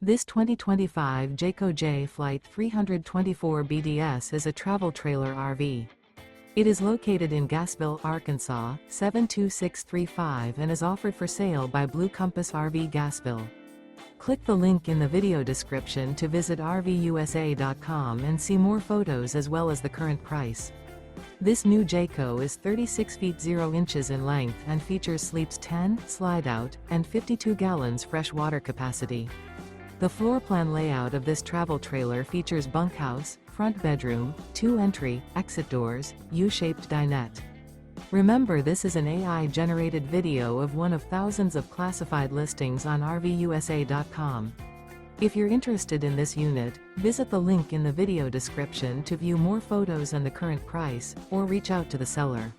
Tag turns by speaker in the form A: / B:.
A: This 2025 Jayco Jay Flight 324 BDS is a travel trailer RV. It is located in Gassville, Arkansas, 72635 and is offered for sale by Blue Compass RV Gassville. Click the link in the video description to visit RVUSA.com and see more photos as well as the current price. This new Jayco is 36 feet 0 inches in length and features sleeps 10, slide-out, and 52 gallons fresh water capacity. The floor plan layout of this travel trailer features bunkhouse, front bedroom, 2 entry, exit doors, U-shaped dinette. Remember, this is an AI-generated video of one of thousands of classified listings on RVUSA.com. If you're interested in this unit, visit the link in the video description to view more photos and the current price, or reach out to the seller.